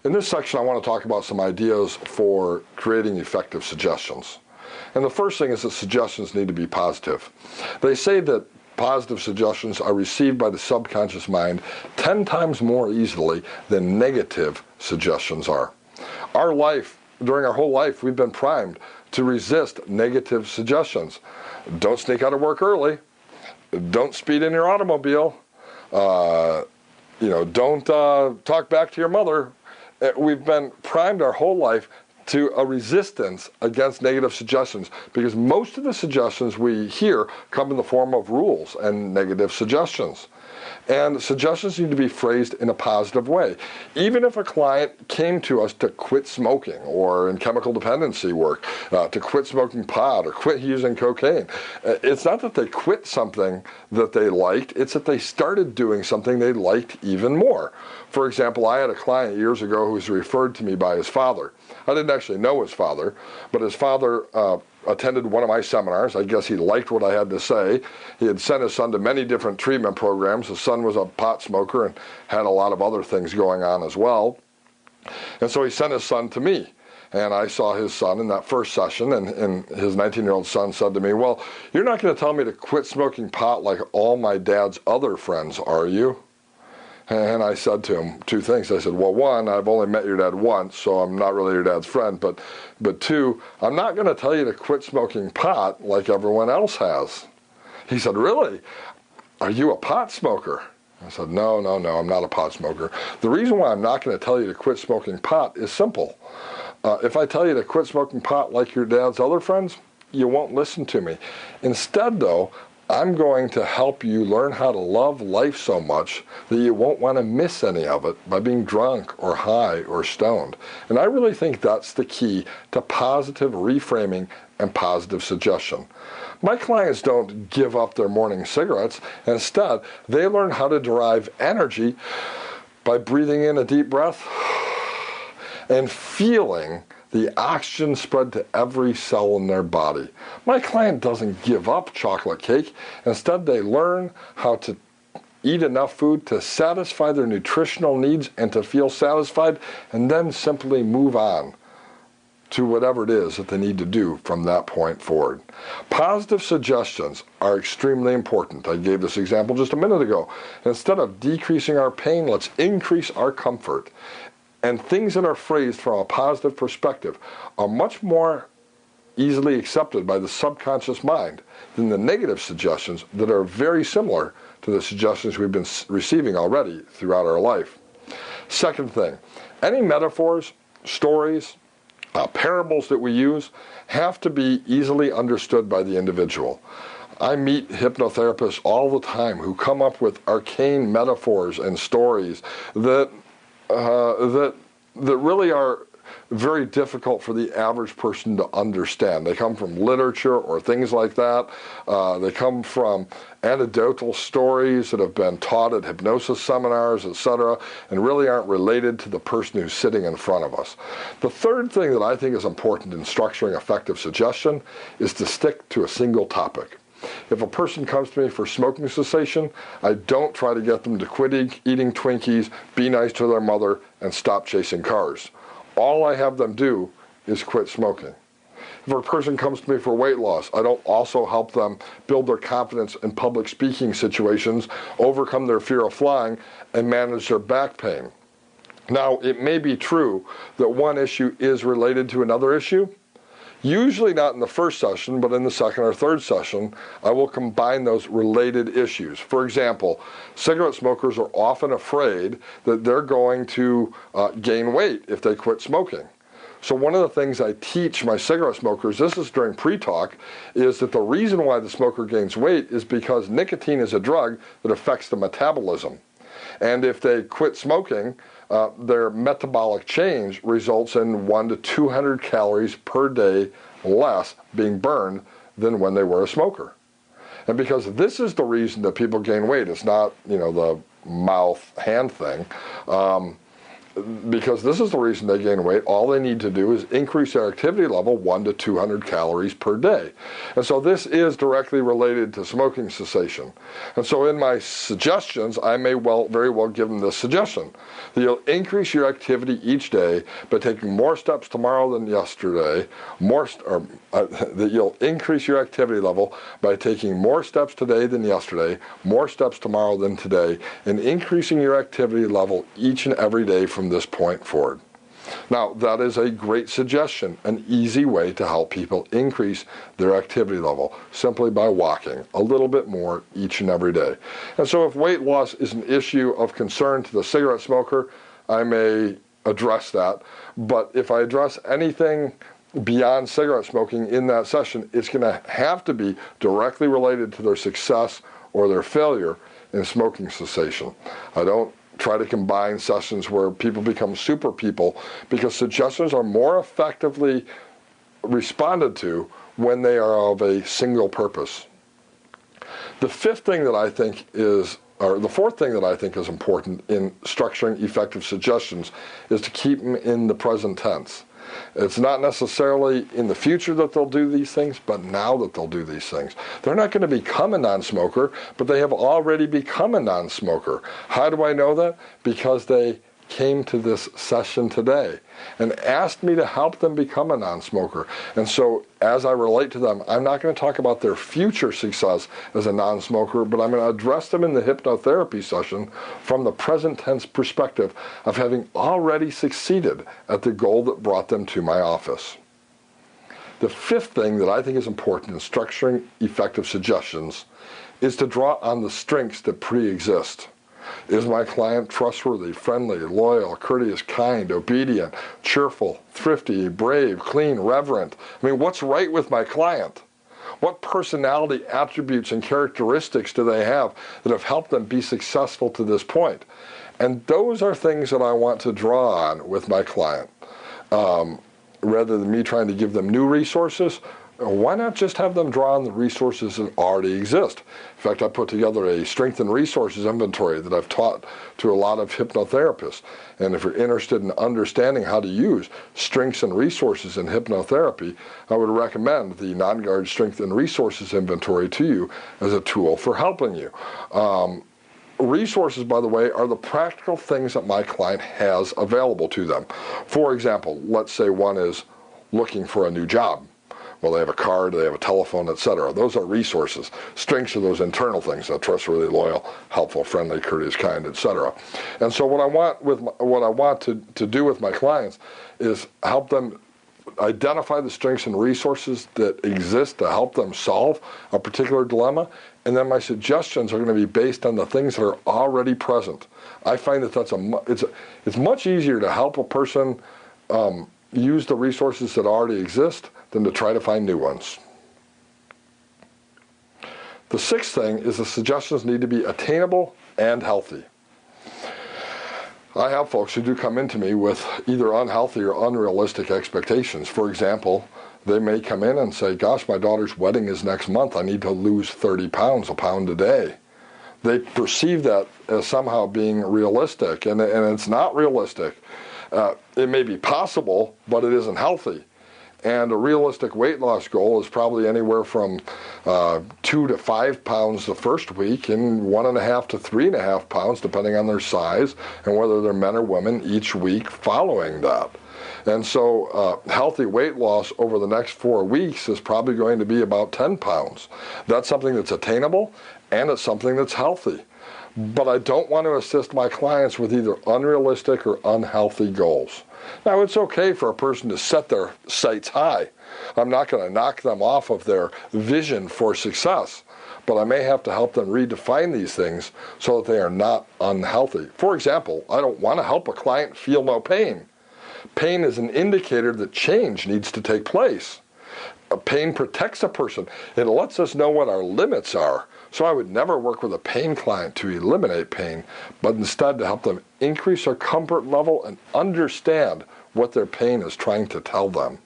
In this section, I want to talk about some ideas for creating effective suggestions. And the first thing is that suggestions need to be positive. They say that positive suggestions are received by the subconscious mind 10 times more easily than negative suggestions are. During our whole life, we've been primed to resist negative suggestions. Don't sneak out of work early. Don't speed in your automobile. Don't talk back to your mother. We've been primed our whole life to a resistance against negative suggestions, because most of the suggestions we hear come in the form of rules and negative suggestions. And suggestions need to be phrased in a positive way. Even if a client came to us to quit smoking, or in chemical dependency work, to quit smoking pot or quit using cocaine, it's not that they quit something that they liked, it's that they started doing something they liked even more. For example, I had a client years ago who was referred to me by his father. I didn't actually know his father, but his father attended one of my seminars. I guess he liked what I had to say. He had sent his son to many different treatment programs. His son was a pot smoker and had a lot of other things going on as well. And so he sent his son to me. And I saw his son in that first session, and his 19-year-old son said to me, "Well, you're not going to tell me to quit smoking pot like all my dad's other friends, are you?" And I said to him two things. I said, well, one, I've only met your dad once, so I'm not really your dad's friend. But two, I'm not going to tell you to quit smoking pot like everyone else has. He said, really? Are you a pot smoker? I said, no, I'm not a pot smoker. The reason why I'm not going to tell you to quit smoking pot is simple. If I tell you to quit smoking pot like your dad's other friends, you won't listen to me. Instead, though, I'm going to help you learn how to love life so much that you won't want to miss any of it by being drunk or high or stoned. And I really think that's the key to positive reframing and positive suggestion. My clients don't give up their morning cigarettes. Instead, they learn how to derive energy by breathing in a deep breath and feeling the oxygen spread to every cell in their body. My client doesn't give up chocolate cake. Instead, they learn how to eat enough food to satisfy their nutritional needs and to feel satisfied, and then simply move on to whatever it is that they need to do from that point forward. Positive suggestions are extremely important. I gave this example just a minute ago. Instead of decreasing our pain, let's increase our comfort. And things that are phrased from a positive perspective are much more easily accepted by the subconscious mind than the negative suggestions that are very similar to the suggestions we've been receiving already throughout our life. Second thing, any metaphors, stories, parables that we use have to be easily understood by the individual. I meet hypnotherapists all the time who come up with arcane metaphors and stories that really are very difficult for the average person to understand. They come from literature or things like that. They come from anecdotal stories that have been taught at hypnosis seminars, etc., and really aren't related to the person who's sitting in front of us. The third thing that I think is important in structuring effective suggestion is to stick to a single topic. If a person comes to me for smoking cessation, I don't try to get them to quit eating Twinkies, be nice to their mother, and stop chasing cars. All I have them do is quit smoking. If a person comes to me for weight loss, I don't also help them build their confidence in public speaking situations, overcome their fear of flying, and manage their back pain. Now, it may be true that one issue is related to another issue. Usually not in the first session, but in the second or third session, I will combine those related issues. For example, cigarette smokers are often afraid that they're going to gain weight if they quit smoking. So one of the things I teach my cigarette smokers, this is during pre-talk, is that the reason why the smoker gains weight is because nicotine is a drug that affects the metabolism. And if they quit smoking, their metabolic change results in 100 to 200 calories per day less being burned than when they were a smoker. And because this is the reason that people gain weight, it's not, the mouth-hand thing. because this is the reason they gain weight, all they need to do is increase their activity level 1 to 200 calories per day. And so this is directly related to smoking cessation. And so in my suggestions, I may very well give them this suggestion, that you'll increase your activity each day by taking more steps tomorrow than yesterday, that you'll increase your activity level by taking more steps today than yesterday, more steps tomorrow than today, and increasing your activity level each and every day from this point forward. Now, that is a great suggestion, an easy way to help people increase their activity level, simply by walking a little bit more each and every day. And so if weight loss is an issue of concern to the cigarette smoker, I may address that. But if I address anything beyond cigarette smoking in that session, it's going to have to be directly related to their success or their failure in smoking cessation. I don't try to combine sessions where people become super people, because suggestions are more effectively responded to when they are of a single purpose. The fourth thing that I think is important in structuring effective suggestions is to keep them in the present tense. It's not necessarily in the future that they'll do these things, but now that they'll do these things. They're not going to become a non-smoker, but they have already become a non-smoker. How do I know that? Because they came to this session today and asked me to help them become a non-smoker. And so as I relate to them, I'm not going to talk about their future success as a non-smoker, but I'm going to address them in the hypnotherapy session from the present tense perspective of having already succeeded at the goal that brought them to my office. The fifth thing that I think is important in structuring effective suggestions is to draw on the strengths that pre-exist. Is my client trustworthy, friendly, loyal, courteous, kind, obedient, cheerful, thrifty, brave, clean, reverent? I mean, what's right with my client? What personality attributes and characteristics do they have that have helped them be successful to this point? And those are things that I want to draw on with my client. Rather than me trying to give them new resources, why not just have them draw on the resources that already exist? In fact, I put together a strength and resources inventory that I've taught to a lot of hypnotherapists. And if you're interested in understanding how to use strengths and resources in hypnotherapy, I would recommend the Nongard Strength and Resources Inventory to you as a tool for helping you. Resources, by the way, are the practical things that my client has available to them. For example, let's say one is looking for a new job. Well, they have a card, they have a telephone, etc. Those are resources. Strengths are those internal things, trustworthy, loyal, helpful, friendly, courteous, kind, etc. And so what I want to do with my clients is help them identify the strengths and resources that exist to help them solve a particular dilemma, and then my suggestions are going to be based on the things that are already present. I find that it's much easier to help a person use the resources that already exist than to try to find new ones. The sixth thing is the suggestions need to be attainable and healthy. I have folks who do come into me with either unhealthy or unrealistic expectations. For example, they may come in and say, gosh, my daughter's wedding is next month. I need to lose 30 pounds, a pound a day. They perceive that as somehow being realistic, and it's not realistic. It may be possible, but it isn't healthy. And a realistic weight loss goal is probably anywhere from 2 to 5 pounds the first week and 1.5 to 3.5 pounds, depending on their size and whether they're men or women, each week following that. And so healthy weight loss over the next 4 weeks is probably going to be about 10 pounds. That's something that's attainable, and it's something that's healthy. But I don't want to assist my clients with either unrealistic or unhealthy goals. Now, it's okay for a person to set their sights high. I'm not going to knock them off of their vision for success, but I may have to help them redefine these things so that they are not unhealthy. For example, I don't want to help a client feel no pain. Pain is an indicator that change needs to take place. Pain protects a person. It lets us know what our limits are. So I would never work with a pain client to eliminate pain, but instead to help them increase their comfort level and understand what their pain is trying to tell them.